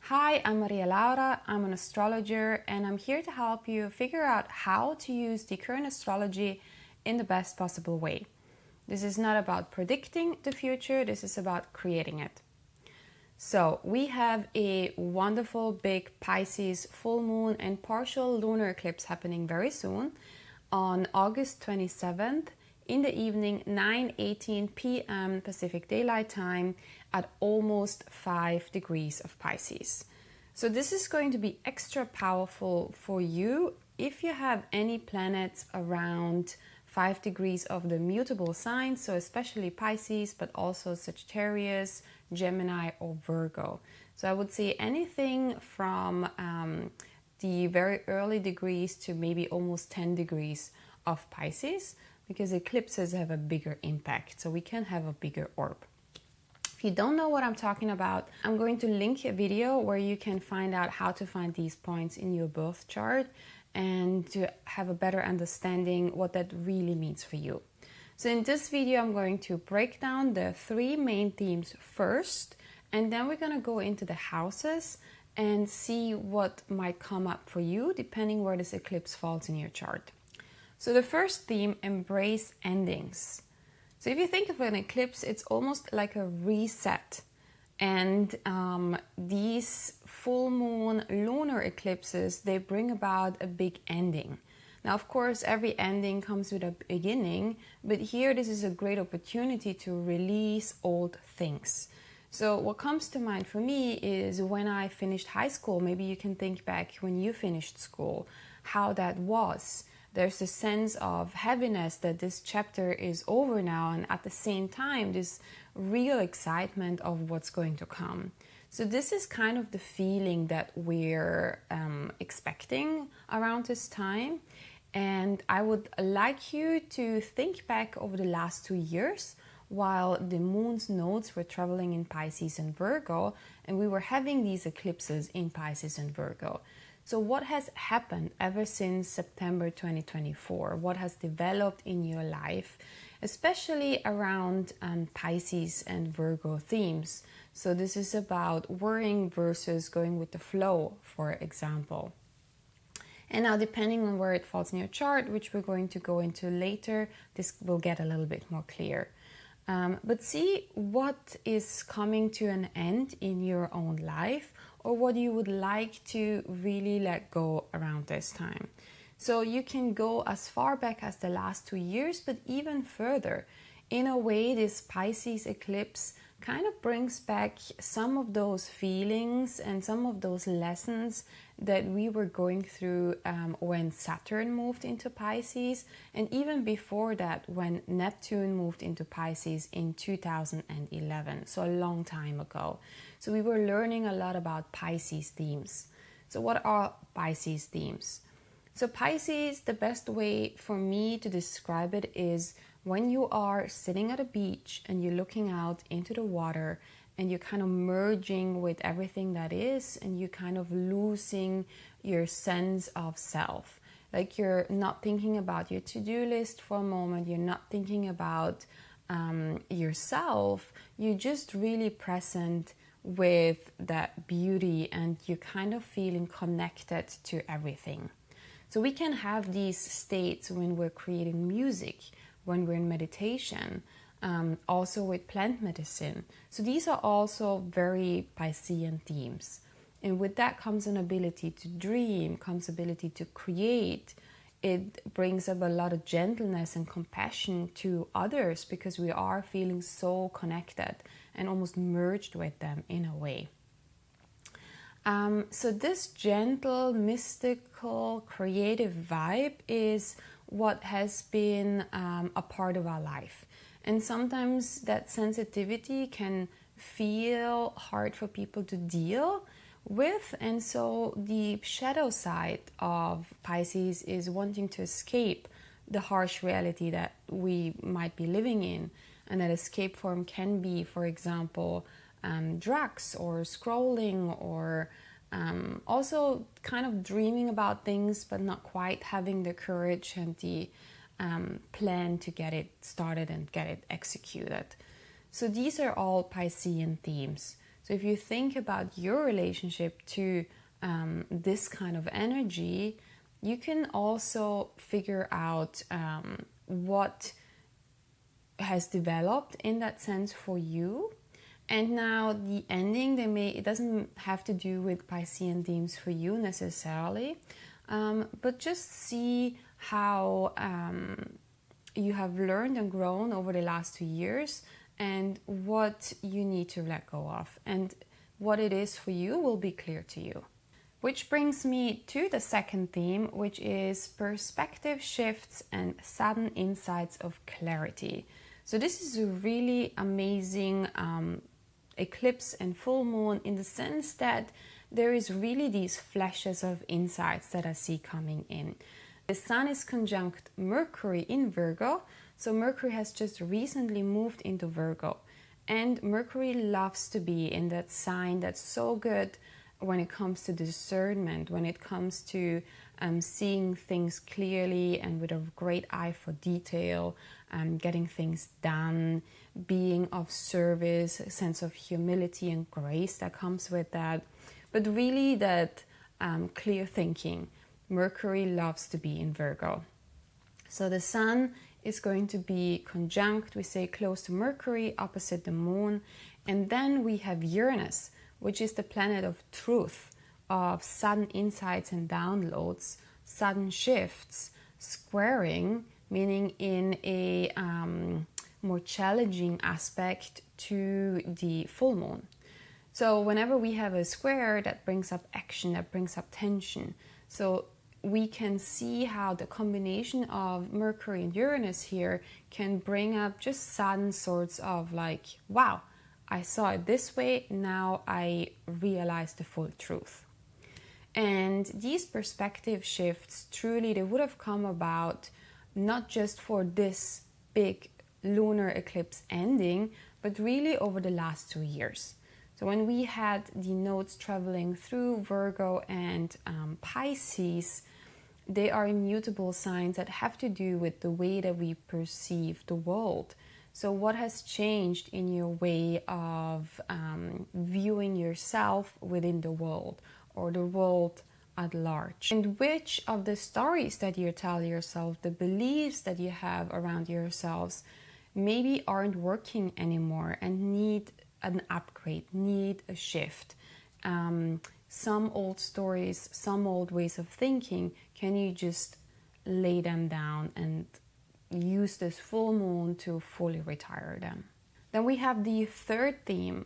Hi, I'm Maria Laura, I'm an astrologer, and I'm here to help you figure out how to use the current astrology in the best possible way. This is not about predicting the future, this is about creating it. So we have a wonderful big Pisces full moon and partial lunar eclipse happening very soon on August 27th in the evening, 9:18 p.m. Pacific Daylight Time at almost 5 degrees of Pisces. So this is going to be extra powerful for you if you have any planets around 5 degrees of the mutable signs, so especially Pisces, but also Sagittarius, Gemini, or Virgo. So I would say anything from the very early degrees to maybe almost 10 degrees of Pisces, because eclipses have a bigger impact, so we can have a bigger orb. If you don't know what I'm talking about, I'm going to link a video where you can find out how to find these points in your birth chart and to have a better understanding what that really means for you. So in this video, I'm going to break down the 3 main themes first, and then we're going to go into the houses and see what might come up for you depending where this eclipse falls in your chart. So the first theme, embrace endings. So if you think of an eclipse, it's almost like a reset. And these full moon lunar eclipses, they bring about a big ending. Now, of course, every ending comes with a beginning, but here this is a great opportunity to release old things. So what comes to mind for me is when I finished high school. Maybe you can think back when you finished school, how that was. There's a sense of heaviness that this chapter is over now, and at the same time, this real excitement of what's going to come. So this is kind of the feeling that we're expecting around this time. And I would like you to think back over the last 2 years while the moon's nodes were traveling in Pisces and Virgo, and we were having these eclipses in Pisces and Virgo. So what has happened ever since September 2024? What has developed in your life, especially around Pisces and Virgo themes? So this is about worrying versus going with the flow, for example. And now, depending on where it falls in your chart, which we're going to go into later, this will get a little bit more clear. But see what is coming to an end in your own life, or what you would like to really let go around this time. So you can go as far back as the last 2 years, but even further. In a way, this Pisces eclipse kind of brings back some of those feelings and some of those lessons that we were going through when Saturn moved into Pisces, and even before that when Neptune moved into Pisces in 2011, so a long time ago. So we were learning a lot about Pisces themes. So what are Pisces themes? So Pisces, the best way for me to describe it is when you are sitting at a beach and you're looking out into the water and you're kind of merging with everything that is, and you're kind of losing your sense of self. Like you're not thinking about your to-do list for a moment, you're not thinking about yourself, you're just really present with that beauty and you're kind of feeling connected to everything. So we can have these states when we're creating music, when we're in meditation, also with plant medicine. So these are also very Piscean themes. And with that comes an ability to dream, comes ability to create. It brings up a lot of gentleness and compassion to others because we are feeling so connected and almost merged with them in a way. So this gentle, mystical, creative vibe is what has been a part of our life. And sometimes that sensitivity can feel hard for people to deal with. And so the shadow side of Pisces is wanting to escape the harsh reality that we might be living in. And that escape form can be, for example, drugs or scrolling, or also kind of dreaming about things but not quite having the courage and the plan to get it started and get it executed. So these are all Piscean themes. So if you think about your relationship to this kind of energy, you can also figure out what has developed in that sense for you. And now the ending, it doesn't have to do with Piscean themes for you necessarily, but just see how you have learned and grown over the last 2 years and what you need to let go of. And what it is for you will be clear to you. Which brings me to the second theme, which is perspective shifts and sudden insights of clarity. So this is a really amazing eclipse and full moon in the sense that there is really these flashes of insights that I see coming in. The Sun is conjunct Mercury in Virgo, so Mercury has just recently moved into Virgo. And Mercury loves to be in that sign that's so good when it comes to discernment, when it comes to seeing things clearly and with a great eye for detail, getting things done, being of service, a sense of humility and grace that comes with that. But really that clear thinking. Mercury loves to be in Virgo. So the Sun is going to be conjunct, we say close to Mercury, opposite the Moon. And then we have Uranus, which is the planet of truth, of sudden insights and downloads, sudden shifts, squaring, meaning in a more challenging aspect to the full moon. So whenever we have a square, that brings up action, that brings up tension. So we can see how the combination of Mercury and Uranus here can bring up just sudden sorts of like, wow, I saw it this way, now I realize the full truth. And these perspective shifts, truly, they would have come about not just for this big lunar eclipse ending, but really over the last 2 years. So when we had the nodes traveling through Virgo and Pisces, they are immutable signs that have to do with the way that we perceive the world. So what has changed in your way of viewing yourself within the world or the world at large? And which of the stories that you tell yourself, the beliefs that you have around yourselves, maybe aren't working anymore and need an upgrade, need a shift? Some old stories, some old ways of thinking, can you just lay them down and use this full moon to fully retire them? Then we have the third theme,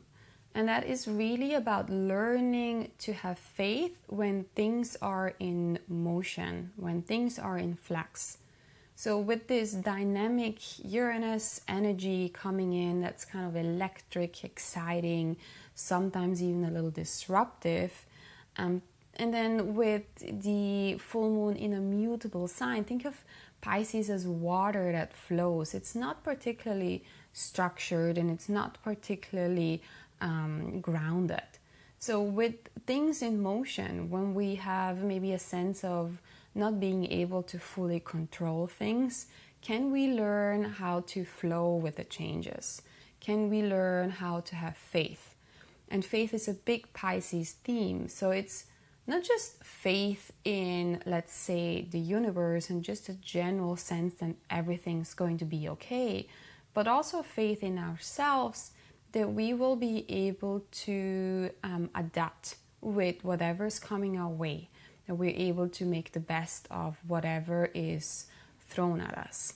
and that is really about learning to have faith when things are in motion, when things are in flux. So with this dynamic Uranus energy coming in, that's kind of electric, exciting, sometimes even a little disruptive. And then with the full moon in a mutable sign, think of Pisces as water that flows. It's not particularly structured and it's not particularly grounded. So with things in motion, when we have maybe a sense of not being able to fully control things, can we learn how to flow with the changes? Can we learn how to have faith? And faith is a big Pisces theme. So it's not just faith in, let's say, the universe and just a general sense that everything's going to be okay, but also faith in ourselves that we will be able to adapt with whatever's coming our way, that we're able to make the best of whatever is thrown at us.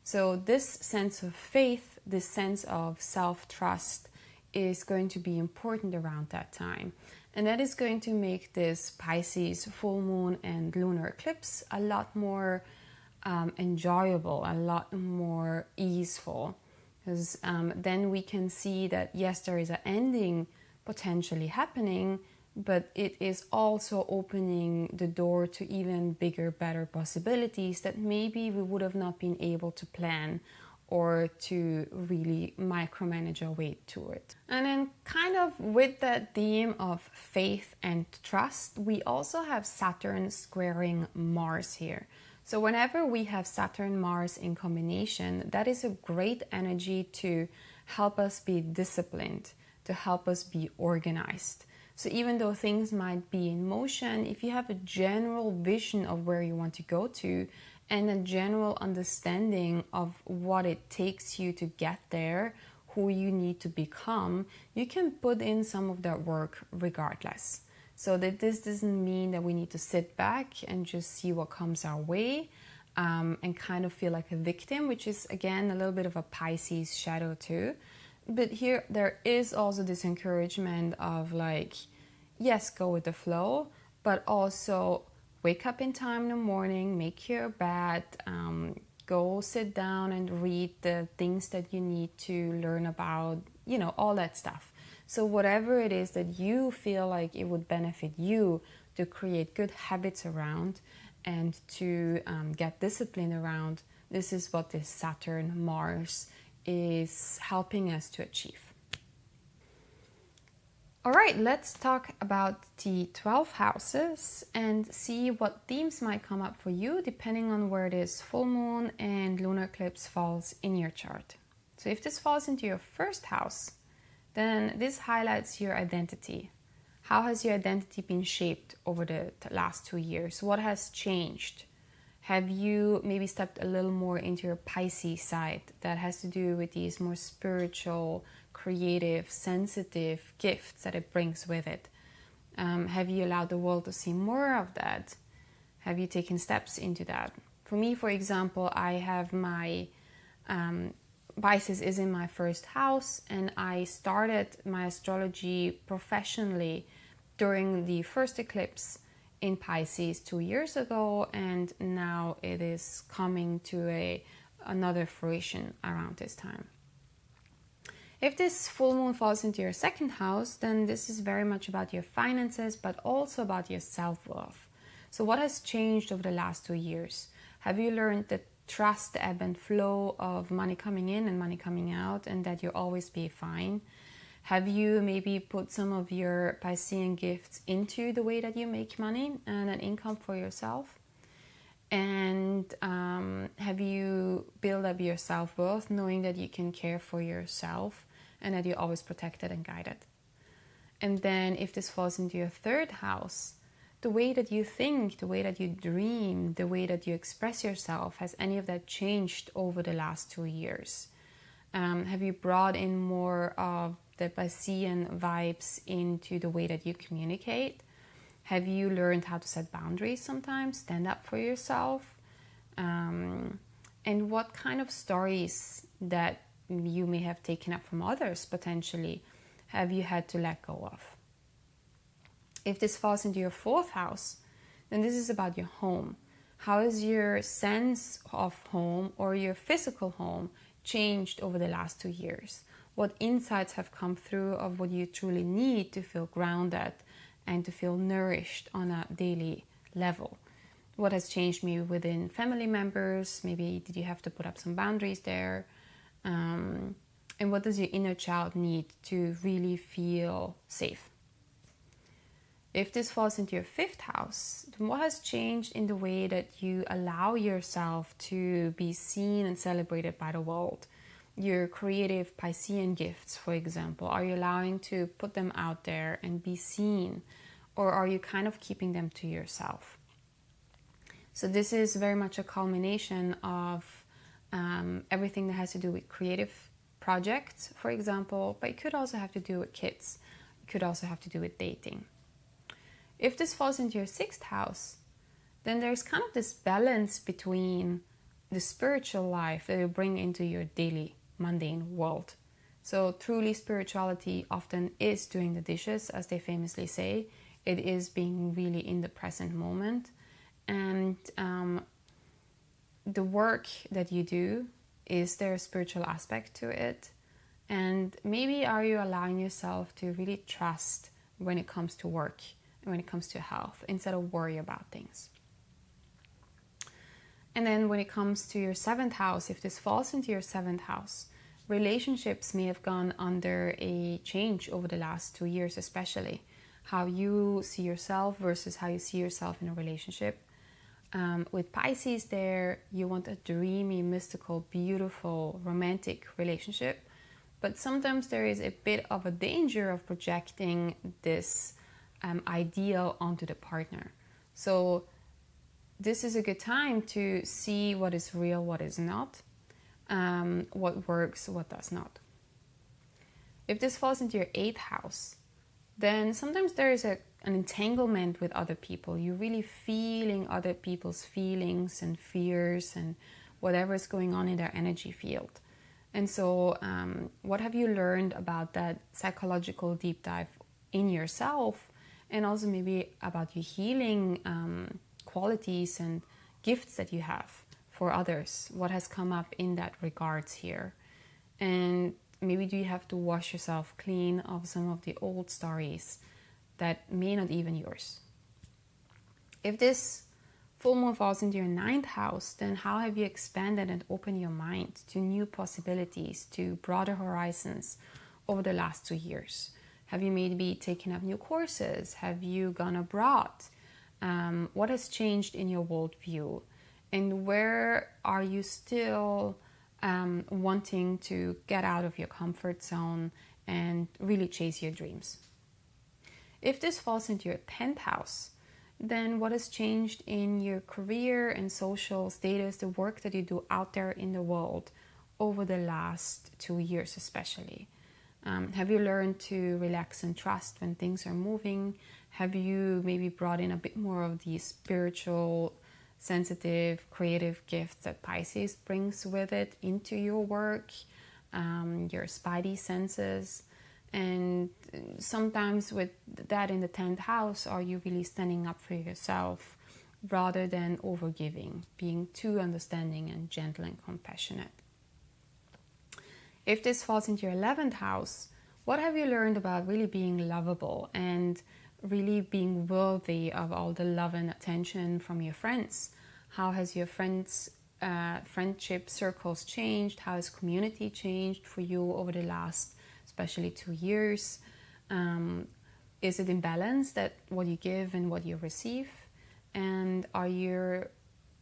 So this sense of faith, this sense of self-trust is going to be important around that time. And that is going to make this Pisces full moon and lunar eclipse a lot more enjoyable, a lot more easeful. Because then we can see that, yes, there is an ending potentially happening, but it is also opening the door to even bigger, better possibilities that maybe we would have not been able to plan or to really micromanage our way to it. And then kind of with that theme of faith and trust, we also have Saturn squaring Mars here. So whenever we have Saturn-Mars in combination, that is a great energy to help us be disciplined, to help us be organized. So even though things might be in motion, if you have a general vision of where you want to go to and a general understanding of what it takes you to get there, who you need to become, you can put in some of that work regardless. So that this doesn't mean that we need to sit back and just see what comes our way and kind of feel like a victim, which is again a little bit of a Pisces shadow too. But here there is also this encouragement of like, yes, go with the flow, but also wake up in time in the morning, make your bed, go sit down and read the things that you need to learn about, you know, all that stuff. So whatever it is that you feel like it would benefit you to create good habits around and to get discipline around, this is what this Saturn, Mars is helping us to achieve. All right, let's talk about the 12 houses and see what themes might come up for you depending on where this full moon and lunar eclipse falls in your chart. So if this falls into your first house, then this highlights your identity. How has your identity been shaped over the last 2 years? What has changed? Have you maybe stepped a little more into your Pisces side that has to do with these more spiritual, creative, sensitive gifts that it brings with it? Have you allowed the world to see more of that? Have you taken steps into that? For me, for example, I have my Pisces is in my first house, and I started my astrology professionally during the first eclipse in Pisces 2 years ago, and now it is coming to another fruition around this time. If this full moon falls into your second house, then this is very much about your finances, but also about your self-worth. So what has changed over the last 2 years? Have you learned that trust the ebb and flow of money coming in and money coming out, and that you'll always be fine? Have you maybe put some of your Piscean gifts into the way that you make money and an income for yourself? And have you built up your self-worth, knowing that you can care for yourself and that you're always protected and guided? And then if this falls into your third house, the way that you think, the way that you dream, the way that you express yourself, has any of that changed over the last 2 years? Have you brought in more of the Piscean vibes into the way that you communicate? Have you learned how to set boundaries sometimes, stand up for yourself? And what kind of stories that you may have taken up from others potentially have you had to let go of? If this falls into your fourth house, then this is about your home. How has your sense of home or your physical home changed over the last 2 years? What insights have come through of what you truly need to feel grounded and to feel nourished on a daily level? What has changed maybe within family members? Maybe did you have to put up some boundaries there? And what does your inner child need to really feel safe? If this falls into your fifth house, then what has changed in the way that you allow yourself to be seen and celebrated by the world? Your creative Piscean gifts, for example, are you allowing to put them out there and be seen? Or are you kind of keeping them to yourself? So this is very much a culmination of everything that has to do with creative projects, for example, but it could also have to do with kids. It could also have to do with dating. If this falls into your sixth house, then there's kind of this balance between the spiritual life that you bring into your daily mundane world. So truly spirituality often is doing the dishes, as they famously say. It is being really in the present moment. And the work that you do, is there a spiritual aspect to it? And maybe are you allowing yourself to really trust when it comes to work, when it comes to health, instead of worry about things? And then when it comes to your seventh house, if this falls into your seventh house, relationships may have gone under a change over the last 2 years, especially how you see yourself versus how you see yourself in a relationship. With Pisces there, you want a dreamy, mystical, beautiful, romantic relationship. but sometimes there is a bit of a danger of projecting this ideal onto the partner. So this is a good time to see what is real, what is not, what works, what does not. If this falls into your 8th house, then sometimes there is an entanglement with other people. You're really feeling other people's feelings and fears and whatever is going on in their energy field. And so what have you learned about that psychological deep dive in yourself, and also maybe about your healing qualities and gifts that you have for others? What has come up in that regards here? And maybe do you have to wash yourself clean of some of the old stories that may not even yours? If this full moon falls into your 9th house, then how have you expanded and opened your mind to new possibilities, to broader horizons over the last 2 years? Have you maybe taken up new courses? Have you gone abroad? What has changed in your worldview? And where are you still wanting to get out of your comfort zone and really chase your dreams? If this falls into your 10th house, then what has changed in your career and social status, the work that you do out there in the world over the last 2 years especially? Have you learned to relax and trust when things are moving? Have you maybe brought in a bit more of the spiritual, sensitive, creative gifts that Pisces brings with it into your work, your spidey senses? And sometimes with that in the 10th house, are you really standing up for yourself rather than overgiving, being too understanding and gentle and compassionate? If this falls into your 11th house, what have you learned about really being lovable and really being worthy of all the love and attention from your friends? How has your friendship circles changed? How has community changed for you over the last, especially 2 years? Is it in balance, that what you give and what you receive? And are your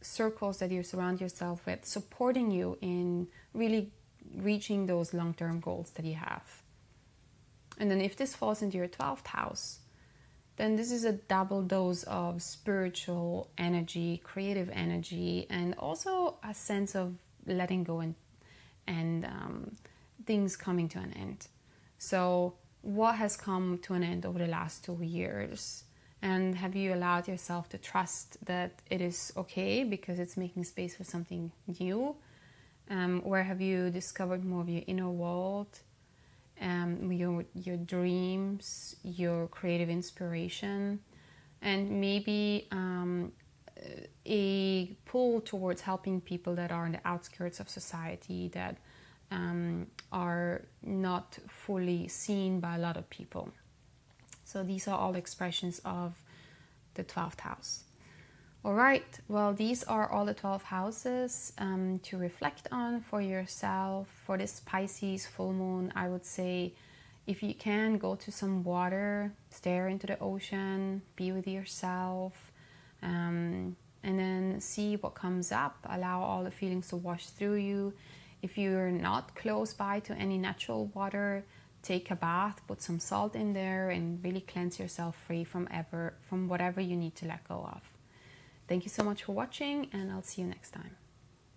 circles that you surround yourself with supporting you in really reaching those long-term goals that you have? And then if this falls into your 12th house, then this is a double dose of spiritual energy, creative energy, and also a sense of letting go and things coming to an end. So what has come to an end over the last 2 years? And have you allowed yourself to trust that it is okay because it's making space for something new? Where have you discovered more of your inner world, your dreams, your creative inspiration, and maybe a pull towards helping people that are on the outskirts of society, that are not fully seen by a lot of people? So these are all expressions of the 12th house. All right, well, these are all the 12 houses to reflect on for yourself. For this Pisces full moon, I would say, if you can, go to some water, stare into the ocean, be with yourself, and then see what comes up. Allow all the feelings to wash through you. If you're not close by to any natural water, take a bath, put some salt in there, and really cleanse yourself free from whatever you need to let go of. Thank you so much for watching, and I'll see you next time.